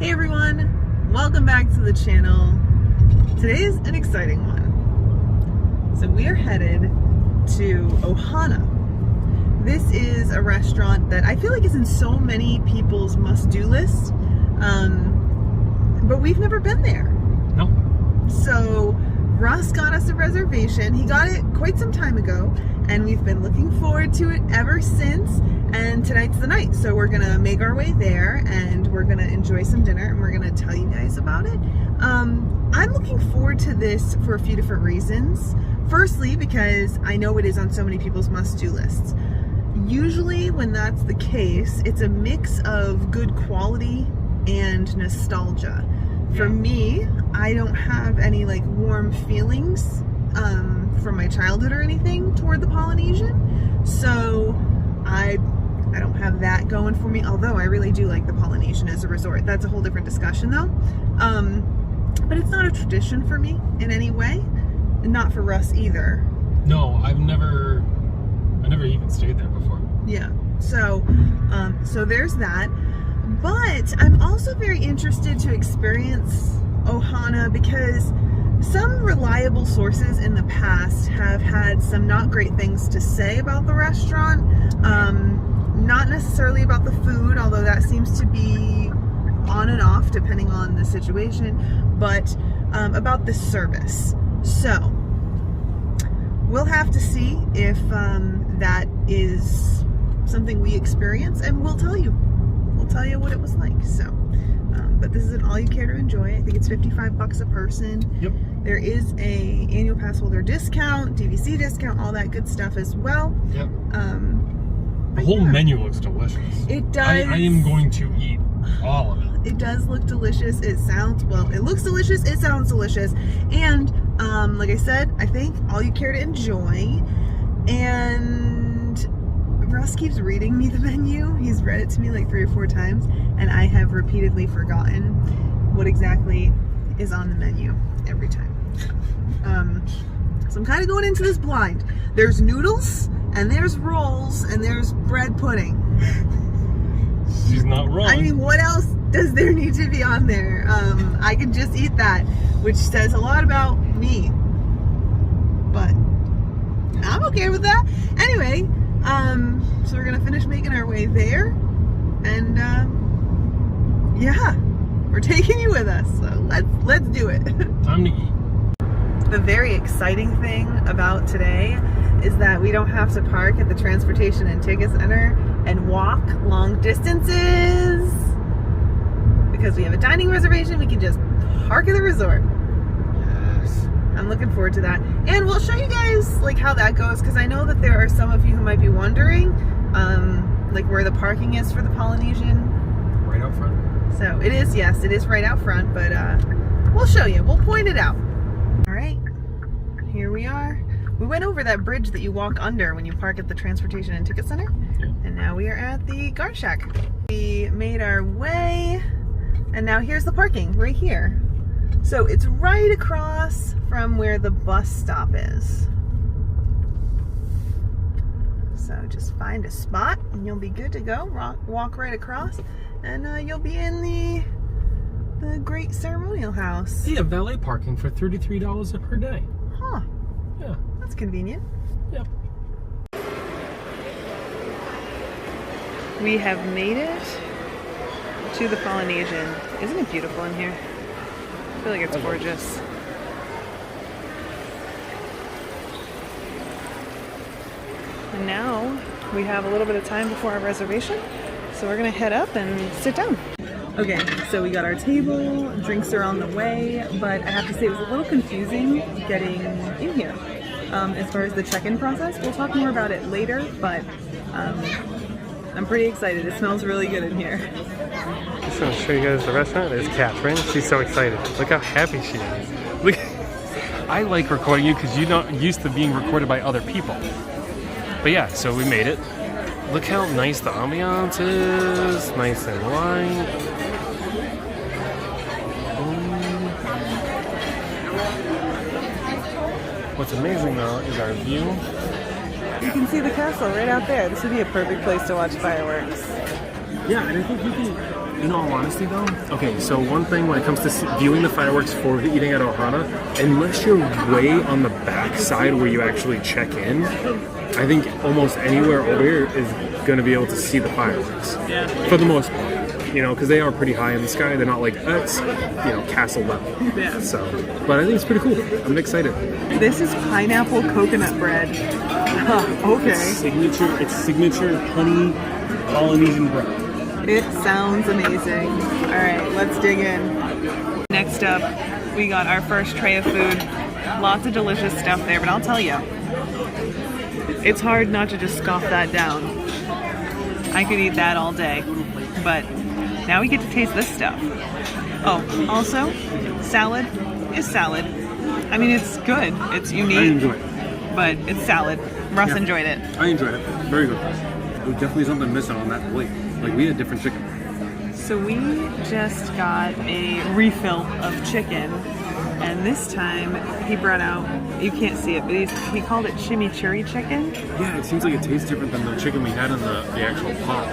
Hey everyone, welcome back to the channel. Today is an exciting one. So we are headed to Ohana. This is a restaurant that I feel like is in so many people's must-do list, but we've never been there. No. So Russ got us a reservation. He got it quite some time ago, and we've been looking forward to it ever since. And tonight's the night, so we're gonna make our way there and we're gonna enjoy some dinner and we're gonna tell you guys about it. I'm looking forward to this for a few different reasons. Firstly, because I know it is on so many people's must-do lists. Usually when that's the case, it's a mix of good quality and nostalgia. For me, I don't have any like warm feelings from my childhood or anything toward the Polynesian, so I don't have that going for me, although I really do like the Polynesian as a resort. That's a whole different discussion though. But it's not a tradition for me in any way, and not for Russ either. No, I never even stayed there before. Yeah, so there's that. But I'm also very interested to experience Ohana because some reliable sources in the past have had some not great things to say about the restaurant. Not necessarily about the food, although that seems to be on and off depending on the situation, but about the service. So we'll have to see if that is something we experience, and we'll tell you. We'll tell you what it was like. So, but this is an all you care to enjoy. I think it's $55 a person. Yep. There is a annual pass holder discount, DVC discount, all that good stuff as well. Yep. The whole menu looks delicious. It does. I am going to eat all of it. It does look delicious. It sounds, well, it looks delicious. It sounds delicious. And like I said, I think all you care to enjoy. And Russ keeps reading me the menu. He's read it to me like 3 or 4 times, and I have repeatedly forgotten what exactly is on the menu every time. So I'm kind of going into this blind. There's noodles, and there's rolls, and there's bread pudding. She's not wrong. I mean, what else does there need to be on there? I can just eat that, which says a lot about me. But I'm okay with that. Anyway, so we're gonna finish making our way there, and yeah, we're taking you with us. So let's do it. Time to eat. The very exciting thing about today is that we don't have to park at the Transportation and Ticket Center and walk long distances. Because we have a dining reservation, we can just park at the resort. Yes. I'm looking forward to that. And we'll show you guys like how that goes, because I know that there are some of you who might be wondering like where the parking is for the Polynesian. Right out front? So it is, yes, it is right out front, but we'll show you. We'll point it out. All right, here we are. We went over that bridge that you walk under when you park at the Transportation and Ticket Center. Yeah. And now we are at the guard shack. We made our way, and now here's the parking right here. So it's right across from where the bus stop is. So just find a spot and you'll be good to go. Walk right across, and you'll be in the great ceremonial house. They have valet parking for $33 per day. Huh. Yeah. That's convenient. Yep. We have made it to the Polynesian. Isn't it beautiful in here? I feel like it's gorgeous. And now we have a little bit of time before our reservation, so we're gonna head up and sit down. Okay, so we got our table, drinks are on the way, but I have to say it was a little confusing getting in here. As far as the check-in process, we'll talk more about it later, but I'm pretty excited. It smells really good in here. Just going to show you guys the restaurant. There's Kathryn. She's so excited. Look how happy she is. Look, I like recording you because you're not used to being recorded by other people. But yeah, so we made it. Look how nice the ambiance is. Nice and light. What's amazing though is our view. You can see the castle right out there. This would be a perfect place to watch fireworks. Yeah, and I think you can In all honesty, though, okay, so one thing when it comes to viewing the fireworks for eating at Ohana, unless you're way on the back side where you actually check in, I think almost anywhere over here is going to be able to see the fireworks. Yeah. For the most part. You know, because they are pretty high in the sky. They're not like, it's, castle level. Yeah. So, but I think it's pretty cool. I'm excited. This is pineapple coconut bread. Okay. It's signature honey Polynesian bread. It sounds amazing. All right, let's dig in. Next up, we got our first tray of food. Lots of delicious stuff there, but I'll tell you, it's hard not to just scoff that down. I could eat that all day, but now we get to taste this stuff. Oh, also, salad is salad. I mean, it's good. It's unique. I enjoy it. But it's salad. Russ enjoyed it. I enjoyed it. Very good. There's definitely something missing on that plate. Like, we had different chicken. So we just got a refill of chicken, and this time he brought out, you can't see it, but he called it chimichurri chicken. Yeah, it seems like it tastes different than the chicken we had in the actual pot.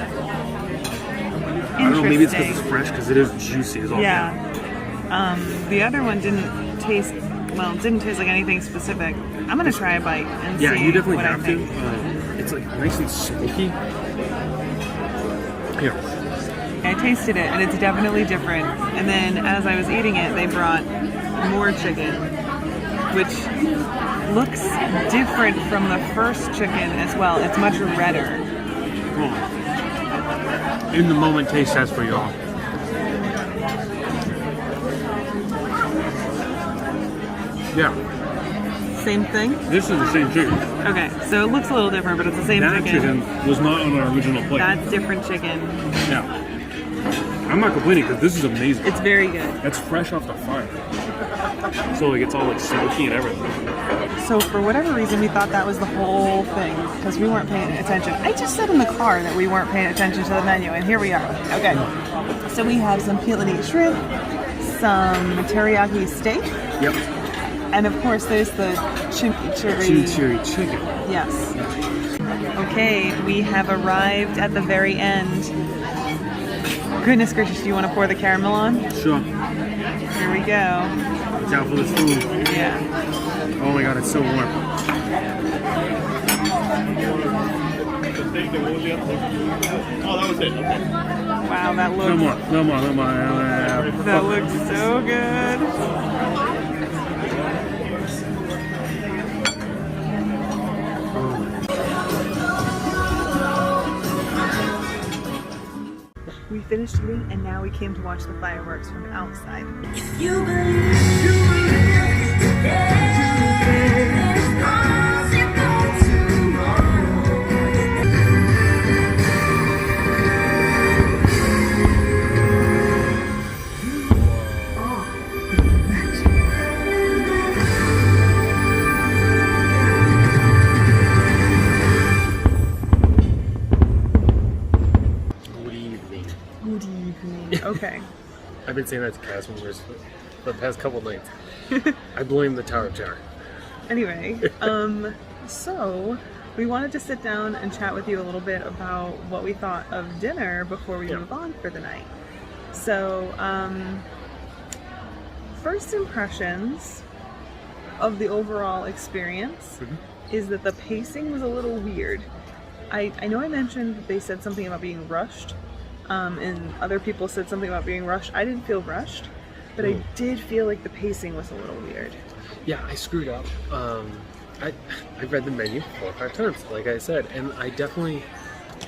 I don't know, maybe it's because it's fresh, because it is juicy as all. Yeah. The other one didn't taste like anything specific. I'm gonna try a bite and see. Yeah, you definitely what have I to. think. It's like nice and smoky. Here. I tasted it, and it's definitely different. And then as I was eating it, they brought more chicken, which looks different from the first chicken as well. It's much redder. Cool. In the moment taste test for y'all. Yeah. Same thing? This is the same chicken. Okay, so it looks a little different, but it's the same That chicken. chicken was not on our original plate. That's different chicken. Yeah. I'm not complaining because this is amazing. It's very good. That's fresh off the fire. So like it's all like smoky and everything. So for whatever reason, we thought that was the whole thing because we weren't paying attention. I just said in the car that we weren't paying attention to the menu, and here we are. Okay. So we have some peel and eat shrimp, some teriyaki steak. Yep. And of course, there's the Chimichurri chicken. Yes. Okay, we have arrived at the very end. Goodness gracious, do you want to pour the caramel on? Sure. Here we go. Watch out for the spoon. Yeah. Oh my god, it's so warm. Oh, that was it. Okay. Wow, that looks... No more. That looks so good. We finished eating, and now we came to watch the fireworks from outside. If you believe there's possible tomorrow. Okay. I've been saying that to Cass for the past couple nights. I blame the Tower of Terror. Anyway, so we wanted to sit down and chat with you a little bit about what we thought of dinner before we move on for the night. So, first impressions of the overall experience is that the pacing was a little weird. I know I mentioned that they said something about being rushed, and other people said something about being rushed. I didn't feel rushed, but I did feel like the pacing was a little weird. Yeah, I screwed up. I read the menu 4 or 5 times, like I said, and I definitely,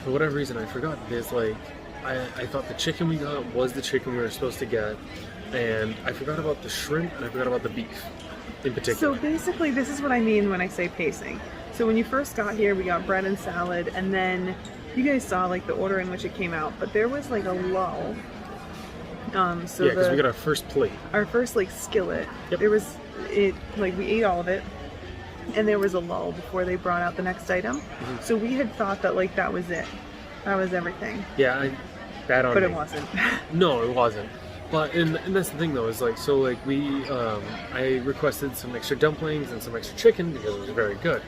for whatever reason, I forgot. There's like, I thought the chicken we got was the chicken we were supposed to get, and I forgot about the shrimp, and I forgot about the beef in particular. So basically, this is what I mean when I say pacing. So when you first got here, we got bread and salad, and then you guys saw like the order in which it came out, but there was like a lull. So yeah, because we got our first plate. Our first like skillet. Yep. There was we ate all of it, and there was a lull before they brought out the next item. So we had thought that like that was it. That was everything. Yeah, bad on But me. it wasn't. No, it wasn't. But and that's the thing though, is like, so like we I requested some extra dumplings and some extra chicken because it was very good.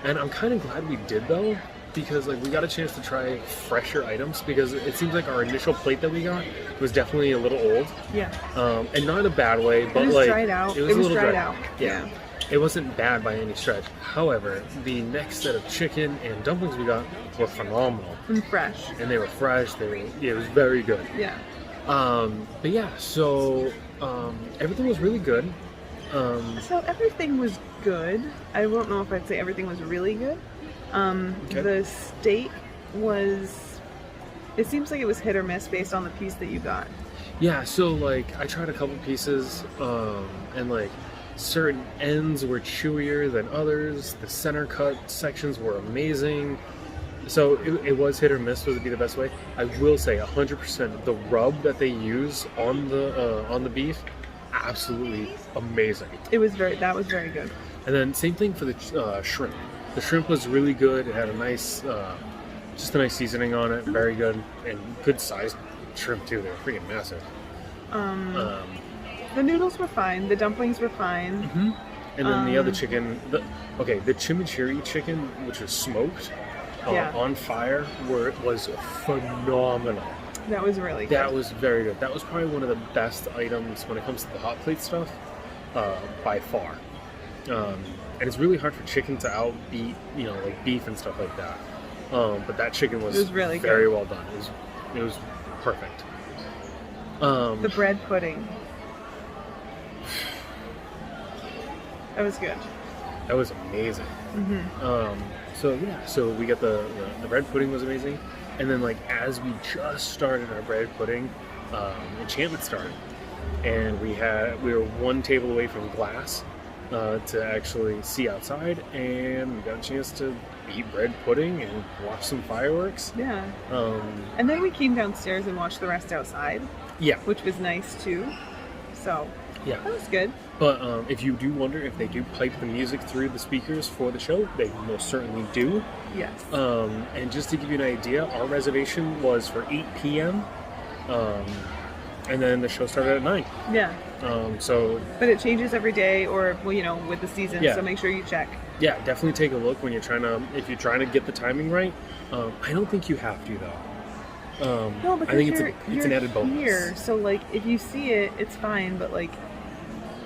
And I'm kind of glad we did though, because like we got a chance to try fresher items because it seems like our initial plate that we got was definitely a little old. Yeah. And not in a bad way, but It was like dried out. It was a little dried out. Yeah. It wasn't bad by any stretch. However, the next set of chicken and dumplings we got were phenomenal. And fresh. And they were fresh. It was very good. Yeah. But yeah, so everything was really good. So everything was good. I don't know if I'd say everything was really good. Okay. The steak was, it seems like it was hit or miss based on the piece that you got. Yeah, so like I tried a couple pieces, and like certain ends were chewier than others. The center cut sections were amazing. So it was hit or miss would be the best way. I will say 100% the rub that they use on the beef, absolutely amazing. That was very good. And then same thing for the shrimp. The shrimp was really good. It had a nice, just a nice seasoning on it. Very good and good sized shrimp too. They're freaking massive. The noodles were fine. The dumplings were fine. Mm-hmm. And then the other chicken, the chimichurri chicken, which was smoked on fire, was phenomenal. That was really good. That was very good. That was probably one of the best items when it comes to the hot plate stuff, by far. And it's really hard for chicken to outbeat, like beef and stuff like that. But that chicken was really very good. well done. It was perfect. The bread pudding. That was good. That was amazing. So we got the bread pudding was amazing, and then like as we just started our bread pudding, enchantment started, and we were one table away from glass to actually see outside, and we got a chance to eat bread pudding and watch some fireworks. Yeah. And then we came downstairs and watched the rest outside. Yeah. Which was nice too. So yeah, that was good. But if you do wonder if they do pipe the music through the speakers for the show, they most certainly do. Yes. And just to give you an idea, our reservation was for 8 p.m. And then the show started at 9. Yeah. But it changes every day, or with the season. Yeah. So make sure you check. Yeah, definitely take a look when if you're trying to get the timing right. I don't think you have to though. No, because I think you're it's an added bonus. Here, so like if you see it, it's fine. But like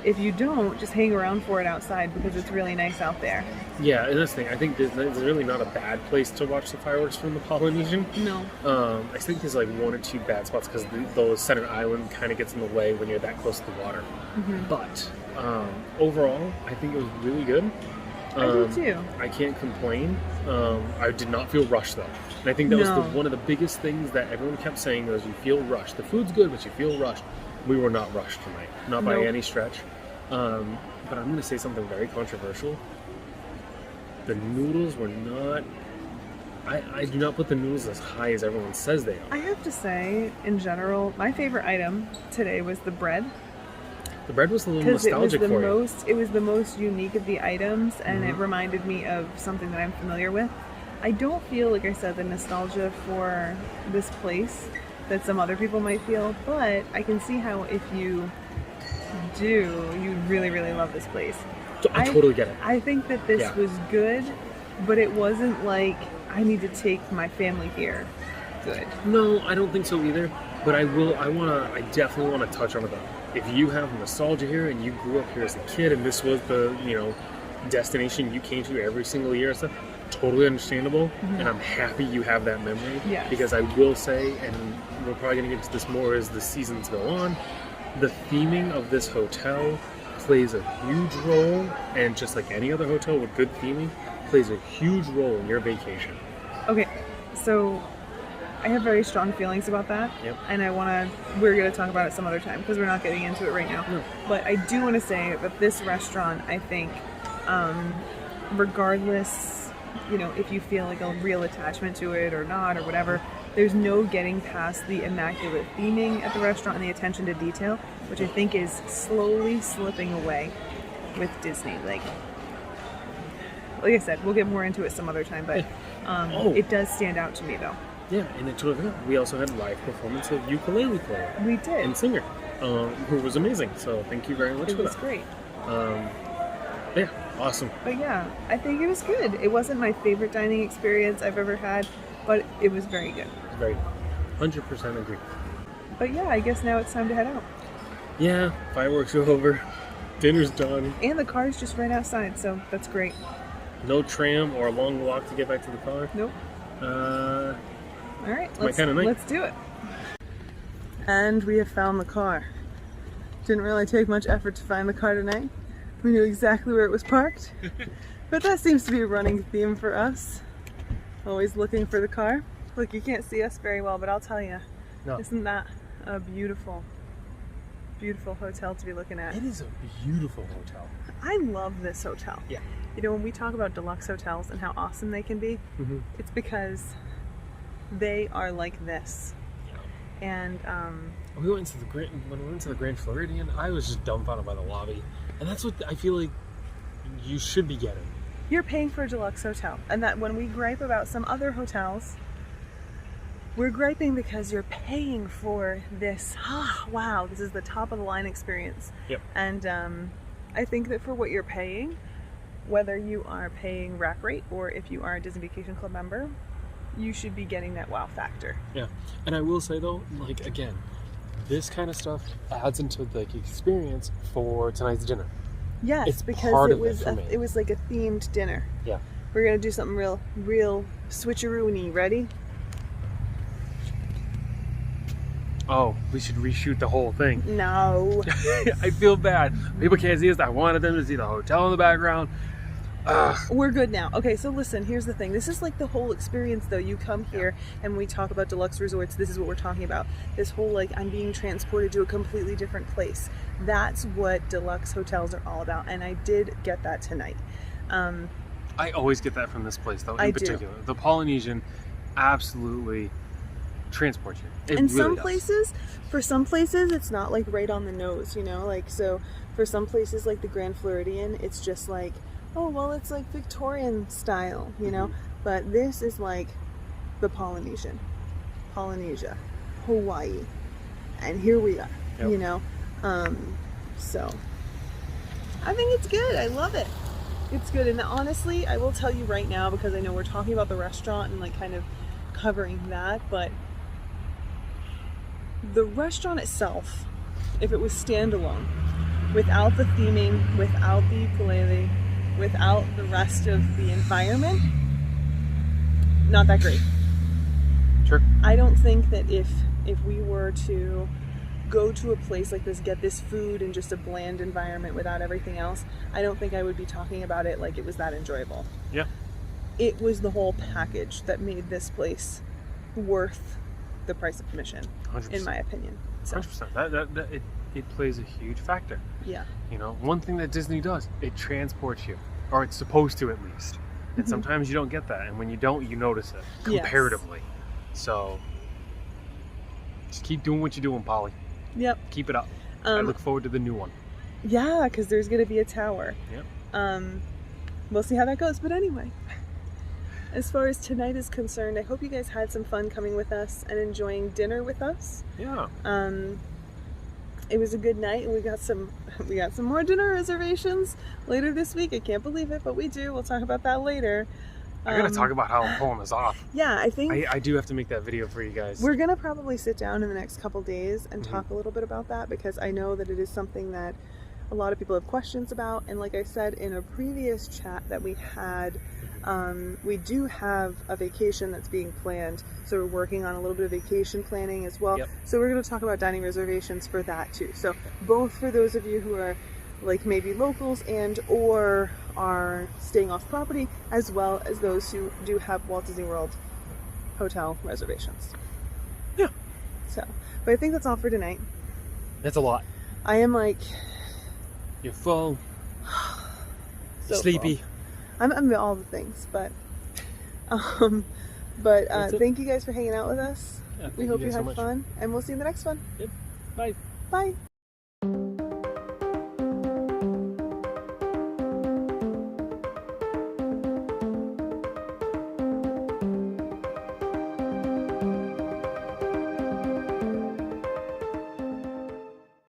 if you don't, just hang around for it outside because it's really nice out there. Yeah, and that's the thing. I think there's really not a bad place to watch the fireworks from the Polynesian. No. I think there's like one or two bad spots because the center island kind of gets in the way when you're that close to the water. Mm-hmm. But overall, I think it was really good. I do too. I can't complain. I did not feel rushed though. And I think that was one of the biggest things that everyone kept saying was you feel rushed. The food's good, but you feel rushed. We were not rushed tonight. Not by any stretch. But I'm going to say something very controversial. The noodles were not... I do not put the noodles as high as everyone says they are. I have to say, in general, my favorite item today was the bread. The bread was a little nostalgic for you. It was the most unique of the items, and it reminded me of something that I'm familiar with. I don't feel, like I said, the nostalgia for this place that some other people might feel, but I can see how if you do, you really, really love this place. I totally get it. I think that this was good, but it wasn't like I need to take my family here. Good. No, I don't think so either. But I definitely want to touch on it though. If you have nostalgia here and you grew up here as a kid and this was the, destination you came to every single year and stuff, totally understandable. And I'm happy you have that memory. Yes. Because I will say, and we're probably going to get into this more as the seasons go on, the theming of this hotel plays a huge role, and just like any other hotel with good theming, plays a huge role in your vacation. Okay, so I have very strong feelings about that, and we're going to talk about it some other time because we're not getting into it right now. No. But I do want to say that this restaurant, I think, regardless, if you feel like a real attachment to it or not or whatever, there's no getting past the immaculate theming at the restaurant and the attention to detail, which I think is slowly slipping away with Disney. Like I said, we'll get more into it some other time, but it does stand out to me though. Yeah, and it totally forgot. We also had a live performance of ukulele player. We did. And singer, who was amazing. So thank you very much for that. It was great. Yeah, awesome. But yeah, I think it was good. It wasn't my favorite dining experience I've ever had, but it was very good. Very 100% agree. But yeah, I guess now it's time to head out. Yeah, fireworks are over. Dinner's done. And the car's just right outside, so that's great. No tram or a long walk to get back to the car. Nope. All right, my kind of night. let's do it. And we have found the car. Didn't really take much effort to find the car tonight. We knew exactly where it was parked. But that seems to be a running theme for us. Always looking for the car. Look, you can't see us very well, but I'll tell you, No. isn't that a beautiful, beautiful hotel to be looking at? It is a beautiful hotel. I love this hotel. Yeah. You know, when we talk about deluxe hotels and how awesome they can be, it's because they are like this. And We went into the when we went to the Grand Floridian, I was just dumbfounded by the lobby, and that's what I feel like you should be getting. you're paying for a deluxe hotel, and that when we gripe about some other hotels, we're griping because you're paying for this. Wow, this is the top of the line experience. Yep. And I think that for what you're paying, whether you are paying rack rate or if you are a Disney Vacation Club member, you should be getting that wow factor. Yeah, and I will say though, like again, this kind of stuff adds into the experience for tonight's dinner. Yes, It's because part it of it was for me. it was like a themed dinner. Yeah. We're gonna do something real switcheroo-y. Ready? Oh, we should reshoot the whole thing. No. I feel bad. People can't see us. I wanted them to see the hotel in the background. We're good now. Okay, so listen, here's the thing. This is like the whole experience though. You come here and we talk about deluxe resorts. This is what we're talking about. This whole like I'm being transported to a completely different place. That's what deluxe hotels are all about. And I did get that tonight. I always get that from this place though, I in do. particular. The Polynesian absolutely transports you. It And really some does. places, for some places, it's not like right on the nose, you know? Like, so for some places like the Grand Floridian, it's just like, oh, well, it's like Victorian style, you know? But this is like the Polynesian, Polynesia, Hawaii. And here we are, Yep. you know? So I think it's good. I love it. It's good. And honestly, I will tell you right now, because I know we're talking about the restaurant and like kind of covering that, but the restaurant itself, if it was standalone, without the theming, without the ukulele, without the rest of the environment, not that great. Sure. I don't think that if we were to go to a place like this, get this food in just a bland environment without everything else, I don't think I would be talking about it like it was that enjoyable. Yeah. It was the whole package that made this place worth the price of admission, 100%. in my opinion. So, 100%. It plays a huge factor. yeah. You know, one thing that Disney does, it transports you, or it's supposed to at least. And sometimes you don't get that, and when you don't, you notice it Yes. comparatively. So just keep doing what you're doing, Polly. Yep. Keep it up. I look forward to the new one. Yeah, because there's going to be a tower. Yep. We'll see how that goes. But anyway, as far as tonight is concerned, I hope you guys had some fun coming with us and enjoying dinner with us. Yeah. It was a good night, and we got some more dinner reservations later this week. I can't believe it, but we do. We'll talk about that later. I gotta talk about how I'm pulling this off. Yeah, I think I do have to make that video for you guys. we're gonna probably sit down in the next couple days and talk a little bit about that, because I know that it is something that a lot of people have questions about. And like I said in a previous chat that we had, we do have a vacation that's being planned, so we're working on a little bit of vacation planning as well. Yep. So we're going to talk about dining reservations for that too. So both for those of you who are like maybe locals and or are staying off property, as well as those who do have Walt Disney World hotel reservations. Yeah. So, but I think that's all for tonight. That's a lot. I am like You're full, so sleepy. full. I'm all the things, but That's it. thank you guys for hanging out with us. Yeah, We thank hope you guys so had much. fun, and we'll see you in the next one. Yep. Bye. Bye.